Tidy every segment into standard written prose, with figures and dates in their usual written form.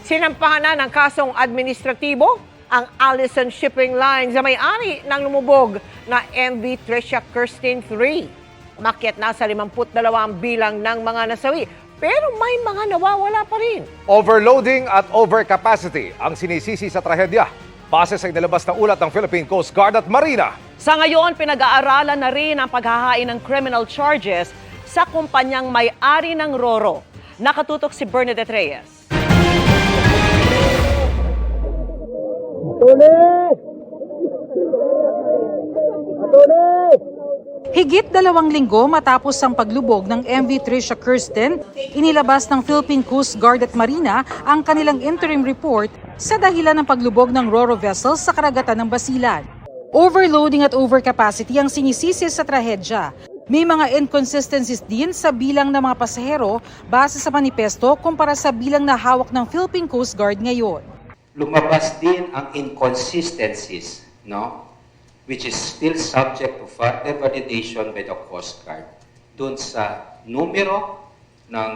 Sinampahan na ng kasong administratibo ang Allison Shipping Lines na may-ari ng lumubog na MV Tricia Kirsten 3. Umakyat na sa 52 ang bilang ng mga nasawi, pero may mga nawawala pa rin. Overloading at overcapacity ang sinisisi sa trahedya. Base sa inilabas na ulat ng Philippine Coast Guard at Marina. Sa ngayon, pinag-aaralan na rin ang paghahain ng criminal charges sa kumpanyang may-ari ng Roro. Nakatutok si Bernadette Reyes. Higit 2 linggo matapos ang paglubog ng MV Tricia Kirsten, inilabas ng Philippine Coast Guard at Marina ang kanilang interim report sa dahilan ng paglubog ng Roro vessels sa karagatan ng Basilan. Overloading at overcapacity ang sinisisi sa trahedya. May mga inconsistencies din sa bilang ng mga pasahero base sa manifesto kumpara sa bilang na hawak ng Philippine Coast Guard ngayon. Lumabas din ang inconsistencies, no? Which is still subject to further validation by the Coast Guard dun sa numero ng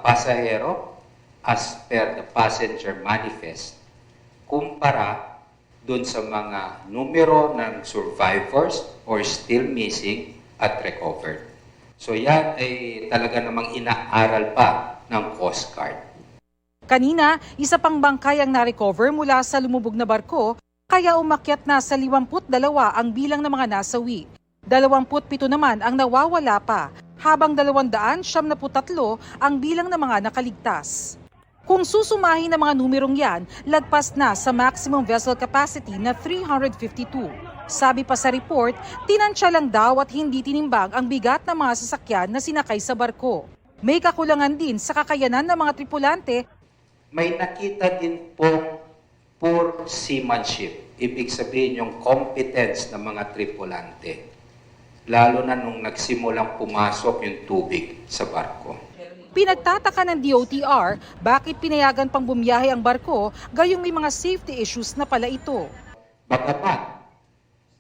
pasahero as per the passenger manifest kumpara dun sa mga numero ng survivors or still missing at recovered. So yan ay talaga namang inaaral pa ng Coast Guard. Kanina, isa pang bangkay ang na-recover mula sa lumubog na barko, kaya umakyat na sa 52 ang bilang ng mga nasawi. 27 naman ang nawawala pa, habang 273 ang bilang ng mga nakaligtas. Kung susumahin ang mga numerong yan, lagpas na sa maximum vessel capacity na 352. Sabi pa sa report, tinansya lang daw at hindi tinimbang ang bigat ng mga sasakyan na sinakay sa barko. May kakulangan din sa kakayanan ng mga tripulante. May nakita din pong poor seamanship. Ibig sabihin yung competence ng mga tripulante. Lalo na nung nagsimulang pumasok yung tubig sa barko. Pinagtataka ng DOTR bakit pinayagan pang bumiyahe ang barko gayong may mga safety issues na pala ito. Bagamat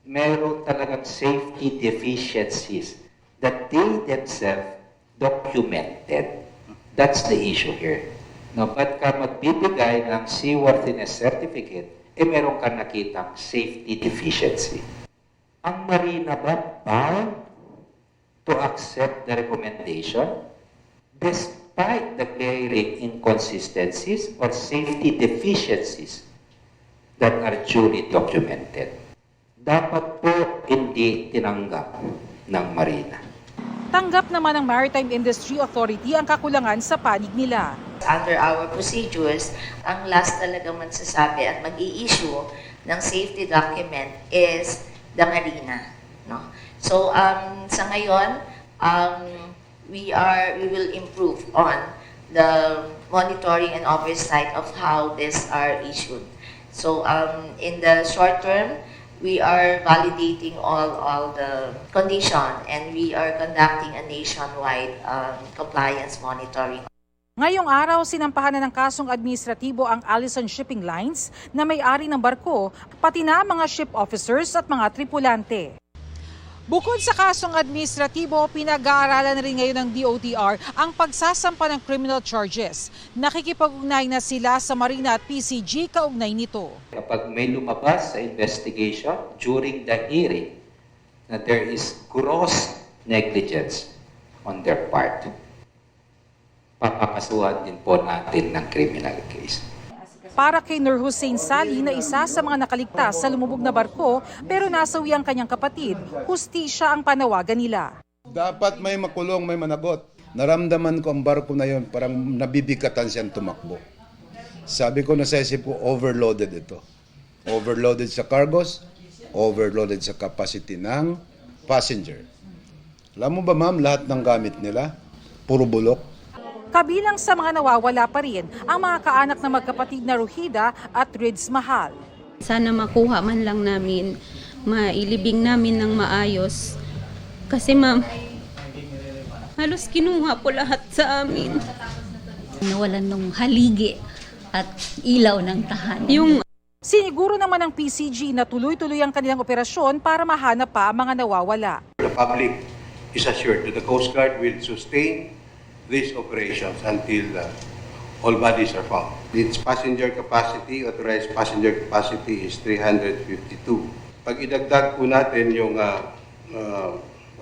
meron talagang safety deficiencies that they themselves documented. That's the issue here. No, ba't ka magbibigay ng seaworthiness certificate, meron ka nakitang safety deficiency. Ang Marina ba bound to accept the recommendation despite the glaring inconsistencies or safety deficiencies that are duly documented? Dapat po hindi tinanggap ng Marina. Tanggap naman ng Maritime Industry Authority ang kakulangan sa panig nila. Under our procedures, ang last talaga magsasabi at mag-i-issue ng safety document is the Marina. No? So, sa ngayon, we will improve on the monitoring and oversight of how these are issued. So, in the short term, we are validating all the condition and we are conducting a nationwide compliance monitoring. Ngayong araw, sinampahan na ng kasong administratibo ang Allison Shipping Lines na may-ari ng barko, pati na mga ship officers at mga tripulante. Bukod sa kasong administratibo, pinag-aaralan na rin ngayon ng DOTR ang pagsasampa ng criminal charges. Nakikipag-ugnay na sila sa Marina at PCG kaugnay nito. Kapag may lumabas sa investigation during the hearing na there is gross negligence on their part, papakasuhan din po natin ng criminal case. Para kay Nur Hussein Sali na isa sa mga nakaligtas sa lumubog na barko pero nasawi ang kanyang kapatid, hustisya ang panawagan nila. Dapat may makulong, may managot. Naramdaman ko ang barko na yon, parang nabibigatan siyang tumakbo. Sabi ko na sa isip ko, overloaded ito. Overloaded sa cargos, overloaded sa capacity ng passenger. Alam mo ba ma'am, lahat ng gamit nila, puro bulok. Kabilang sa mga nawawala pa rin ang mga kaanak na magkapatid na Ruhida at Rids Mahal. Sana makuha man lang namin, mailibing namin ng maayos. Kasi ma'am, halos kinuha po lahat sa amin. Nawalan ng haligi at ilaw ng tahanan. Siniguro naman ng PCG na tuloy-tuloy ang kanilang operasyon para mahanap pa ang mga nawawala. The public is assured that the Coast Guard will sustain these operations until all bodies are found. Its passenger capacity, authorized passenger capacity is 352. Pag idagdag po natin yung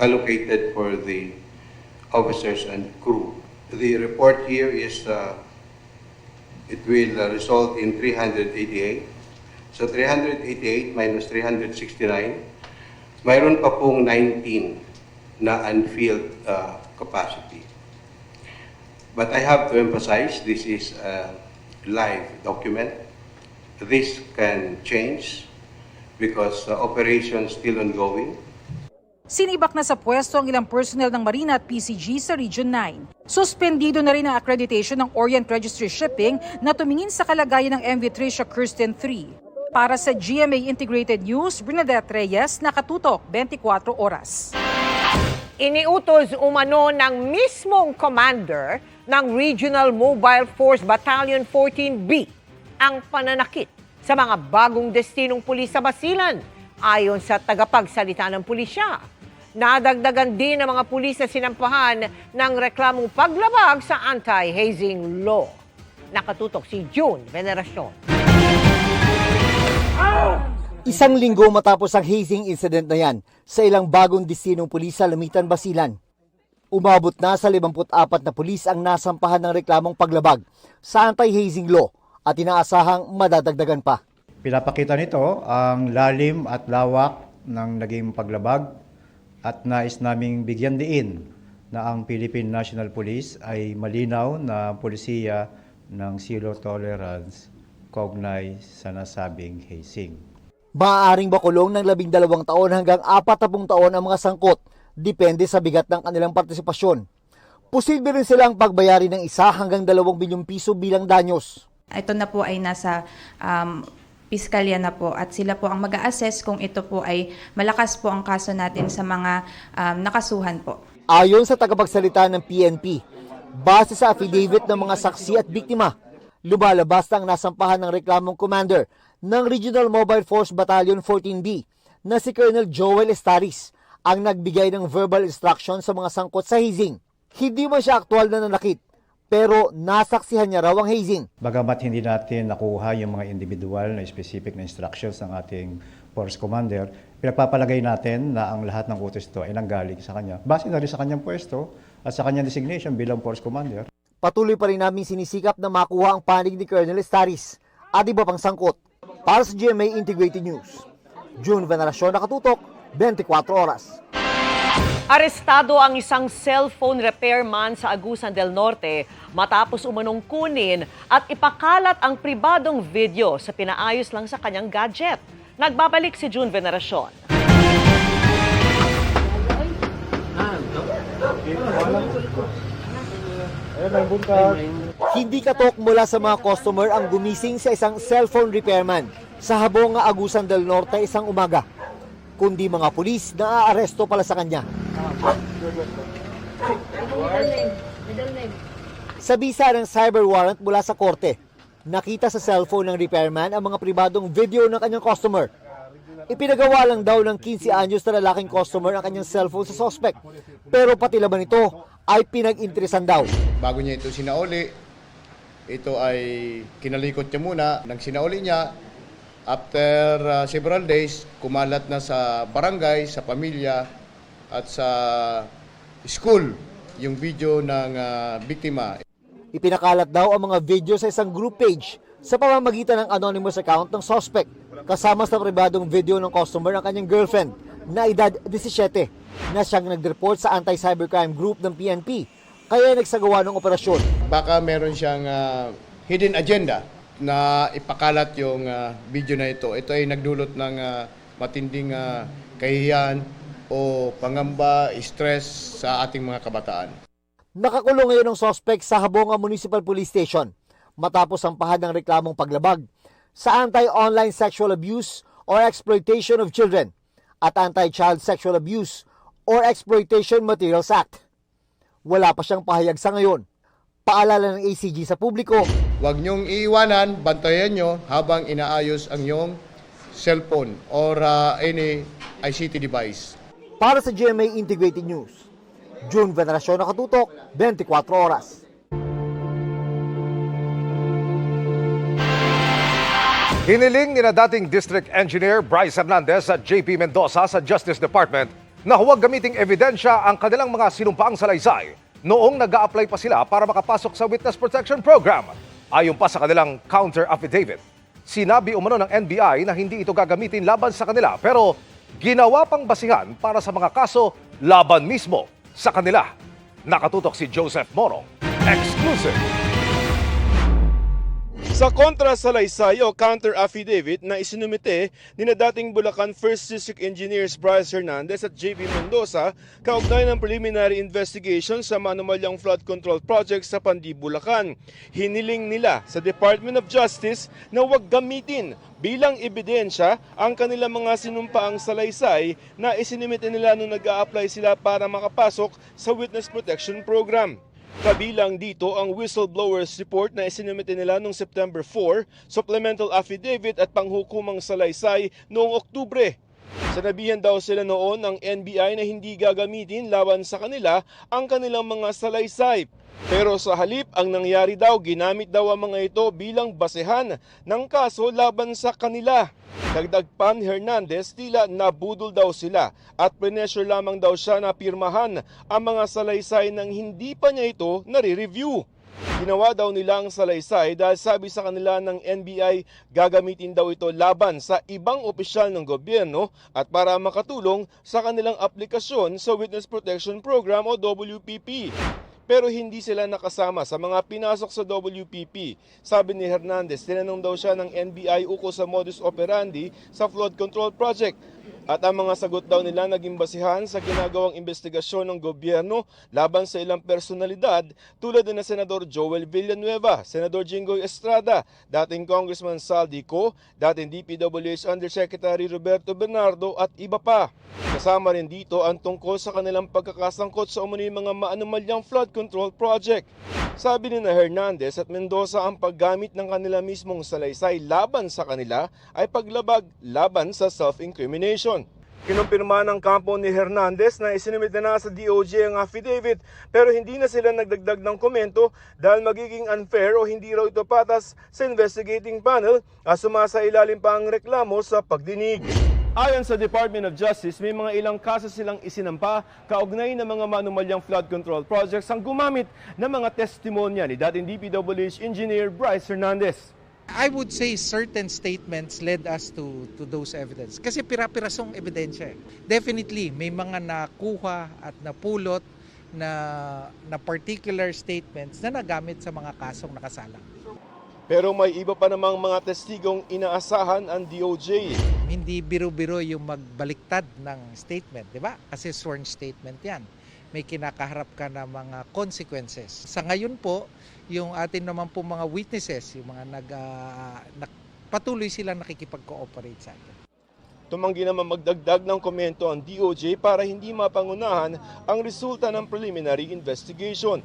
allocated for the officers and crew, the report here is it will result in 388. So 388 minus 369, mayroon pa pong 19 na unfilled capacity. But I have to emphasize, this is a live document. This can change because the operation is still ongoing. Sinibak na sa pwesto ang ilang personnel ng Marina at PCG sa Region 9. Suspendido na rin ang accreditation ng Orient Registry Shipping na tumingin sa kalagayan ng MV Tricia Kirsten 3. Para sa GMA Integrated News, Bernadette Reyes, nakatutok 24 oras. Iniutos umano ng mismong commander ng Regional Mobile Force Battalion 14B ang pananakit sa mga bagong destinong pulis sa Basilan, ayon sa tagapagsalita ng pulisya. Nadagdagan din ng mga pulis na sinampahan ng reklamong paglabag sa anti-hazing law. Nakatutok si June Veneracion. Isang linggo matapos ang hazing incident na yan sa ilang bagong destinong pulis sa Lamitan, Basilan. Umabot na sa 54 na pulis ang nasampahan ng reklamong paglabag sa anti-hazing law at inaasahang madadagdagan pa. Pinapakita nito ang lalim at lawak ng naging paglabag at nais naming bigyan diin na ang Philippine National Police ay malinaw na pulisiya ng zero tolerance kaugnay sa nasabing hazing. Maaaring makulong ng 12 taon hanggang 40 taon ang mga sangkot, depende sa bigat ng kanilang partisipasyon. Posible rin silang pagbayari ng 1 hanggang 2 bilyong piso bilang danyos. Ito na po ay nasa piskalya na po at sila po ang mag-a-assess kung ito po ay malakas po ang kaso natin sa mga nakasuhan po. Ayon sa tagapagsalita ng PNP, base sa affidavit ng mga saksi at biktima, lumalabas na ang nasampahan ng reklamong commander ng Regional Mobile Force Battalion 14B na si Colonel Joel Estaris ang nagbigay ng verbal instruction sa mga sangkot sa hazing. Hindi man siya aktual na nanakit, pero nasaksihan niya raw ang hazing. Bagamat hindi natin nakuha yung mga individual na specific na instructions ng ating force commander, pinagpapalagay natin na ang lahat ng utos ito ay nanggaling sa kanya. Base na rin sa kanyang pwesto at sa kanyang designation bilang force commander. Patuloy pa rin namin sinisikap na makuha ang panig ni Colonel Estaris at iba pang sangkot. Para sa GMA Integrated News, June Veneracion, nakatutok 24 oras. Arestado ang isang cellphone repairman sa Agusan del Norte matapos umanong kunin at ipakalat ang pribadong video sa pinaayos lang sa kanyang gadget. Nagbabalik si June Veneracion. Hindi katok mula sa mga customer ang gumising sa isang cellphone repairman sa Habonga, Agusan del Norte isang umaga, kundi mga pulis na aaresto pala sa kanya. Sa bisa ng cyber warrant mula sa korte, nakita sa cellphone ng repairman ang mga pribadong video ng kanyang customer. Ipinagawa lang daw ng 15 anyos na lalaking customer ang kanyang cellphone sa suspect, pero pati laban nito ay pinag-interesan daw. Bago niya ito sinauli, ito ay kinalikot niya muna. Nang sinauli niya, after several days, kumalat na sa barangay, sa pamilya, at sa school yung video ng biktima. Ipinakalat daw ang mga video sa isang group page sa pamamagitan ng anonymous account ng suspect, kasama sa pribadong video ng customer ng kanyang girlfriend na edad 17 na siyang nag-report sa anti-cybercrime group ng PNP, kaya nagsagawa ng operasyon. Baka meron siyang hidden agenda na ipakalat yung video na ito. Ito ay nagdulot ng matinding kahihiyan o pangamba, stress sa ating mga kabataan. Nakakulong ngayon ang suspect sa Habonga Municipal Police Station matapos sampahan ng reklamong paglabag sa Anti-Online Sexual Abuse or Exploitation of Children at Anti-Child Sexual Abuse or Exploitation Materials Act. Wala pa siyang pahayag sa ngayon. Paalala ng ACG sa publiko, huwag niyong iiwanan, bantayan niyo habang inaayos ang iyong cellphone or any ICT device. Para sa GMA Integrated News, June Veneracion, nakatutok 24 oras. Hiniling ni na dating District Engineer Bryce Hernandez at JP Mendoza sa Justice Department na huwag gamiting ebidensya ang kanilang mga sinumpaang salaysay noong nag-a-apply pa sila para makapasok sa Witness Protection Program. Ayon pa sa kanilang counter affidavit, sinabi umano ng NBI na hindi ito gagamitin laban sa kanila pero ginawa pang basihan para sa mga kaso laban mismo sa kanila. Nakatutok si Joseph Morong. Exclusive. Sa kontra salaysay o counter affidavit na isinumite ni na dating Bulacan 1st District Engineers Bryce Hernandez at JP Mendoza kaugnay ng preliminary investigation sa manumalyang flood control project sa Pandi, Bulacan. Hiniling nila sa Department of Justice na huwag gamitin bilang ebidensya ang kanilang mga sinumpaang salaysay na isinumite nila nung nag-a-apply sila para makapasok sa Witness Protection Program. Kabilang dito ang whistleblowers report na isinumite nila noong September 4, supplemental affidavit at panghukumang salaysay noong Oktubre. Sanabihan daw sila noon ng NBI na hindi gagamitin laban sa kanila ang kanilang mga salaysay. Pero sa halip, ang nangyari daw, ginamit daw ang mga ito bilang basehan ng kaso laban sa kanila. Dagdag pa ni Hernandez, tila nabudol daw sila at pressure lamang daw siya na pirmahan ang mga salaysay nang hindi pa niya ito nare-review. Ginawa daw nila ang salaysay dahil sabi sa kanila ng NBI gagamitin daw ito laban sa ibang opisyal ng gobyerno at para makatulong sa kanilang aplikasyon sa Witness Protection Program o WPP. Pero hindi sila nakasama sa mga pinasok sa WPP. Sabi ni Hernandez, tinanong daw siya ng NBI ukol sa modus operandi sa flood control project. At ang mga sagot daw nila naging basihan sa ginagawang investigasyon ng gobyerno laban sa ilang personalidad tulad na Senador Joel Villanueva, Senador Jinggoy Estrada, dating Congressman Saldi Co, dating DPWH Undersecretary Roberto Bernardo at iba pa. Kasama rin dito ang tungkol sa kanilang pagkakasangkot sa umano'y mga maanumalyang flood control project. Sabi ni na Hernandez at Mendoza ang paggamit ng kanila mismong salaysay laban sa kanila ay paglabag laban sa self-incrimination. Kinumpirma ng kampo ni Hernandez na isinumite na sa DOJ ang affidavit pero hindi na sila nagdagdag ng komento dahil magiging unfair o hindi raw ito patas sa investigating panel at sumasailalim pa ang reklamo sa pagdinig. Ayon sa Department of Justice, may mga ilang kaso silang isinampa kaugnay ng mga manumalyang flood control projects ang gumamit ng mga testimonya ni dating DPWH Engineer Bryce Hernandez. I would say certain statements led us to those evidence. Kasi pira-pirasong ebidensya. Definitely, may mga nakuha at napulot na particular statements na nagamit sa mga kasong nakasalang. Pero may iba pa namang mga testigong inaasahan ang DOJ. Hindi biro-biro yung magbaliktad ng statement, di ba? Kasi sworn statement yan. May kinakaharap ka na mga consequences. Sa ngayon po, yung atin naman po mga witnesses, yung mga patuloy silang nakikipag-cooperate sa atin. Tumanggi naman magdagdag ng komento ang DOJ para hindi mapangunahan ang resulta ng preliminary investigation.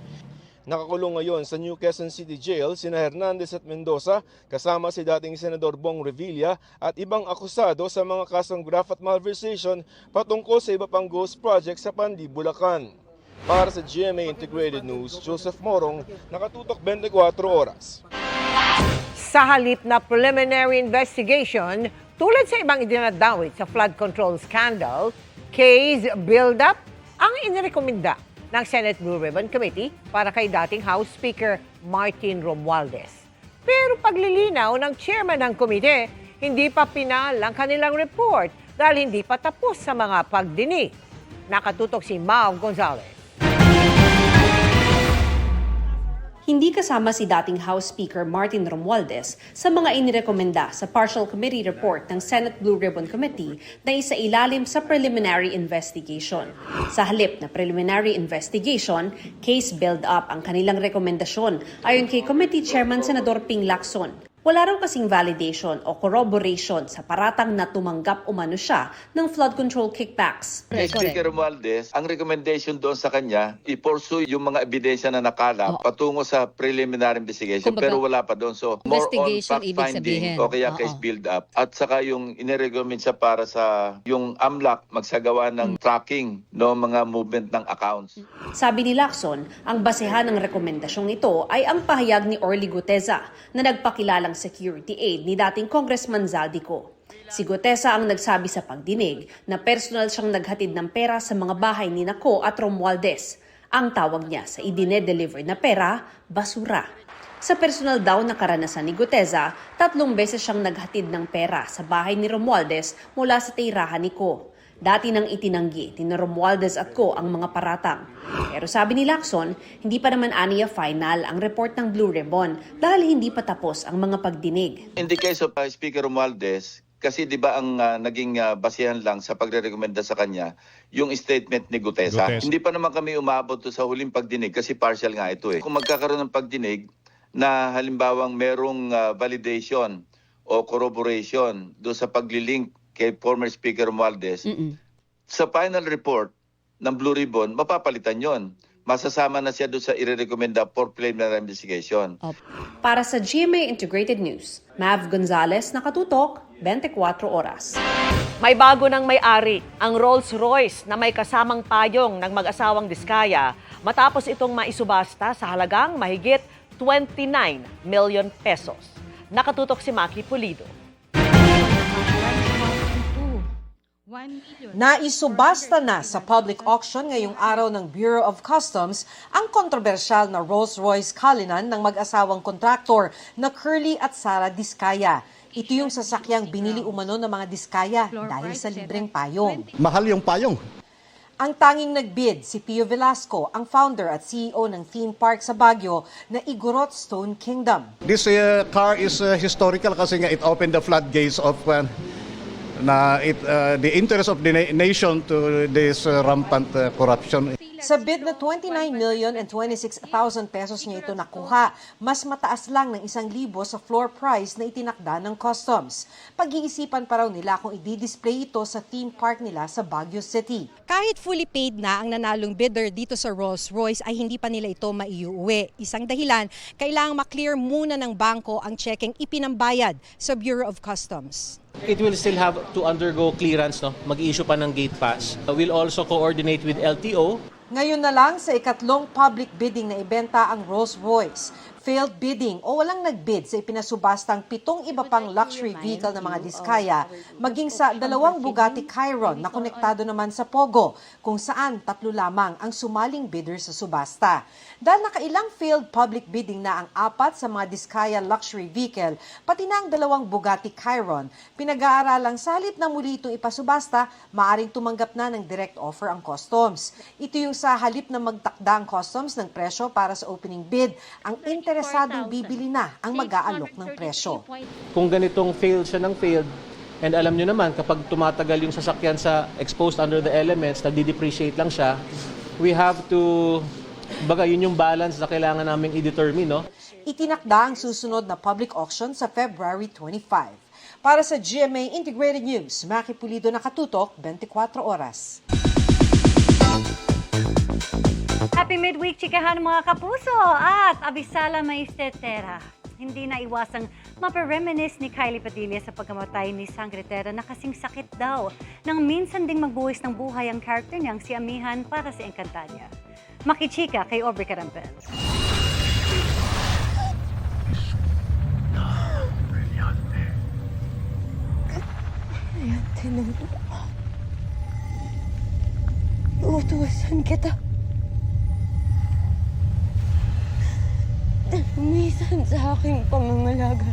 Nakakulong ngayon sa New Quezon City Jail sina Hernandez at Mendoza kasama si dating Senador Bong Revilla at ibang akusado sa mga kasong graft at malversation patungkol sa iba pang ghost project sa Pandi, Bulacan. Para sa GMA Integrated News, Joseph Morong, nakatutok 24 oras. Sa halip na preliminary investigation, tulad sa ibang idinadawit sa flood control scandal, case build-up ang inirekomenda ng Senate Blue Ribbon Committee para kay dating House Speaker Martin Romualdez. Pero paglilinaw ng chairman ng komite, hindi pa pinal ang kanilang report dahil hindi pa tapos sa mga pagdinig. Nakatutok si Mau Gonzalez. Hindi kasama si dating House Speaker Martin Romualdez sa mga inirekomenda sa partial committee report ng Senate Blue Ribbon Committee na isailalim sa preliminary investigation. Sa halip na preliminary investigation, case build-up ang kanilang rekomendasyon ayon kay Committee Chairman Senador Ping Lacson. Wala raw kasing validation o corroboration sa paratang na tumanggap umano siya ng flood control kickbacks. Kay Speaker Romualdez, ang recommendation doon sa kanya, i-pursue yung mga ebidensya na nakalap patungo sa preliminary investigation. Kumbaga, pero wala pa doon. So, more on fact-finding o kaya case build-up. At saka yung inirecommend siya para sa yung AMLAC magsagawa ng tracking no mga movement ng accounts. Sabi ni Lacson, ang basehan ng rekomendasyong ito ay ang pahayag ni Orly Guteza na nagpakilalang security aid ni dating Congressman Zaldico. Si Gutesa ang nagsabi sa pagdinig na personal siyang naghatid ng pera sa mga bahay ni Naco at Romualdez. Ang tawag niya sa idine-deliver na pera, basura. Sa personal daw na karanasan ni Gutesa, 3 beses siyang naghatid ng pera sa bahay ni Romualdez mula sa tirahan ni Co. Dati nang itinanggi ni Romualdez at Co ang mga paratang. Pero sabi ni Lacson, hindi pa naman aniya final ang report ng Blue Ribbon dahil hindi pa tapos ang mga pagdinig. In the case of Speaker Romualdez, kasi di ba ang naging basihan lang sa pagre-recommenda sa kanya, yung statement ni Gutesa. Hindi pa naman kami umabot sa huling pagdinig kasi partial nga ito eh. Kung magkakaroon ng pagdinig na halimbawang merong validation o corroboration do sa paglilink kay former Speaker Romualdez, sa final report ng Blue Ribbon, mapapalitan yon. Masasama na siya doon sa irerekomenda for preliminary investigation. Para sa GMA Integrated News, Mav Gonzalez, nakatutok, 24 oras. May bago ng may-ari, ang Rolls-Royce na may kasamang payong ng mag-asawang Diskaya matapos itong maisubasta sa halagang mahigit 29 million pesos. Nakatutok si Maki Pulido. Naisubasta na sa public auction ngayong araw ng Bureau of Customs ang kontrobersyal na Rolls-Royce Cullinan ng mag-asawang kontraktor na Curly at Sara Diskaya. Ito yung sasakyang binili umano ng mga Diskaya dahil sa libreng payong. Mahal yung payong. Ang tanging nagbid si Pio Velasco, ang founder at CEO ng theme park sa Baguio na Igorot Stone Kingdom. This car is historical kasi nga it opened the floodgates of the interest of the nation to this rampant corruption. Sa bid na 29,026,000 pesos niya ito nakuha, mas mataas lang ng 1,000 sa floor price na itinakda ng customs. Pag-iisipan pa raw nila kung i-display ito sa theme park nila sa Baguio City. Kahit fully paid na ang nanalong bidder dito sa Rolls-Royce ay hindi pa nila ito maiuwi. Isang dahilan, kailangang maklear muna ng bangko ang checkeng ipinambayad sa Bureau of Customs. It will still have to undergo clearance, no? Mag-issue pa ng gate pass. We'll also coordinate with LTO. Ngayon na lang sa ikatlong public bidding na ibenta ang Rolls-Royce. Failed bidding o walang nagbid sa ipinasubastang 7 iba pang luxury vehicle ng mga Diskaya, maging sa 2 Bugatti Chiron na konektado naman sa Pogo, kung saan 3 lamang ang sumaling bidder sa subasta. Dahil nakailang failed public bidding na ang 4 sa mga Diskaya luxury vehicle, pati na ang 2 Bugatti Chiron, pinag-aaralang sa halip na muli itong ipasubasta, maaring tumanggap na ng direct offer ang customs. Ito yung sa halip na magtakda ang customs ng presyo para sa opening bid, ang interesadong bibili na ang mag-aalok ng presyo. Kung ganitong failed siya ng failed, and alam nyo naman, kapag tumatagal yung sasakyan sa exposed under the elements, nagdi-depreciate lang siya, we have to, yun yung balance na kailangan namin i-determine, no? Itinakda ang susunod na public auction sa February 25. Para sa GMA Integrated News, Maki Pulido, nakatutok, 24 oras. Happy midweek, chikahan mga kapuso! At Abisala Maestetera. Hindi na iwasang mapareminis ni Kylie Padilla sa pagkamatay ni Sangretera na kasing sakit daw nang minsan ding magbuwis ng buhay ang character niyang si Amihan para sa Encantadia. Makichika kay Aubrey Carampel. Brilyante ng lupa. Uutusan kita. Umisan sa aking pangangalaga.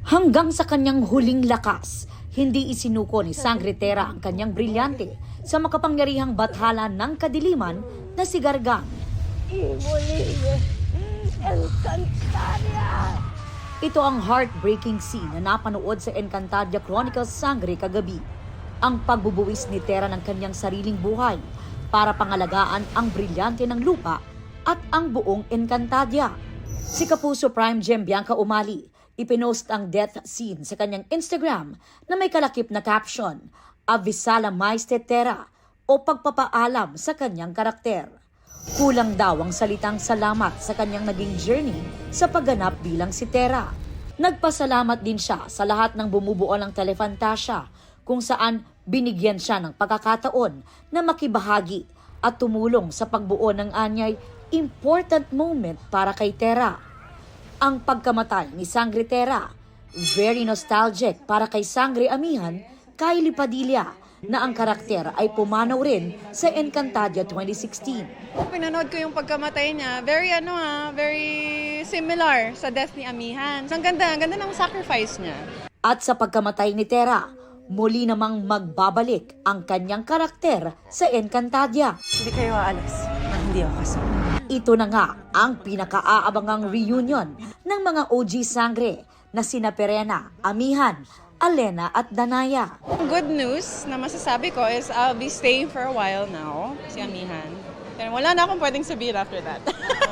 Hanggang sa kanyang huling lakas, hindi isinuko ni Sangretera ang kanyang brilyante sa makapangyarihang bathala ng kadiliman na si Gargang. Ito ang heartbreaking scene na napanood sa Encantadia Chronicles Sangre kagabi. Ang pagbubuwis ni Tera ng kanyang sariling buhay para pangalagaan ang brilyante ng lupa at ang buong Encantadia. Si Kapuso Prime Gem Bianca Umali, ipinost ang death scene sa kanyang Instagram na may kalakip na caption, Abisala Maestetera o pagpapaalam sa kanyang karakter. Kulang daw ang salitang salamat sa kanyang naging journey sa pagganap bilang si Tera. Nagpasalamat din siya sa lahat ng bumubuo ng Telefantasia kung saan binigyan siya ng pagkakataon na makibahagi at tumulong sa pagbuo ng anyay important moment para kay Tera. Ang pagkamatay ni Sangre Terra, very nostalgic para kay Sangre Amihan, Kylie Padilla, na ang karakter ay pumanaw rin sa Encantadia 2016. Pinanood ko yung pagkamatay niya, very similar sa death ni Amihan. So, ang ganda ng sacrifice niya. At sa pagkamatay ni Terra, muli namang magbabalik ang kanyang karakter sa Encantadia. Hindi kayo aalis at hindi ako kasama. Ito na nga ang pinakaaabangang reunion ng mga OG Sangre na sina Perena, Amihan, Alena at Danaya. Good news na masasabi ko is I'll be staying for a while now, si Amihan. Pero wala na akong pwedeng sabihin after that.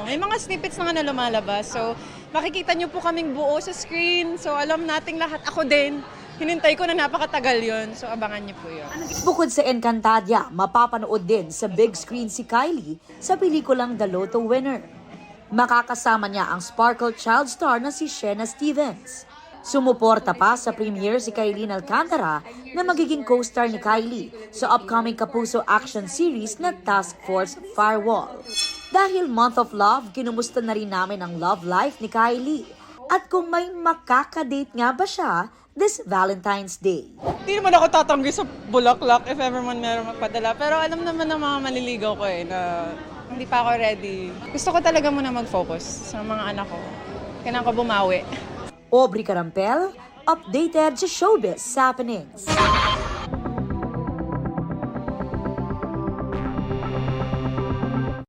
May mga snippets na nga na lumalabas. So, makikita niyo po kaming buo sa screen. So, alam nating lahat. Ako din. Hinintay ko na napakatagal yun. So, abangan niyo po yun. Bukod sa Encantadia, mapapanood din sa big screen si Kylie sa pelikulang The Lotto Winner. Makakasama niya ang sparkle child star na si Shena Stevens. Sumuporta pa sa premiere si Kylie Alcantara na magiging co-star ni Kylie sa upcoming Kapuso action series na Task Force Firewall. Dahil Month of Love, kinumusta na rin namin ang love life ni Kylie. At kung may makakadate nga ba siya this Valentine's Day. Hindi naman ako tatanggi sa bulaklak if ever man meron magpadala. Pero alam naman ng mga maliligaw ko na hindi pa ako ready. Gusto ko talaga muna mag-focus sa mga anak ko. Kailangan ko bumawi. Aubrey Carampel, updated sa showbiz happenings.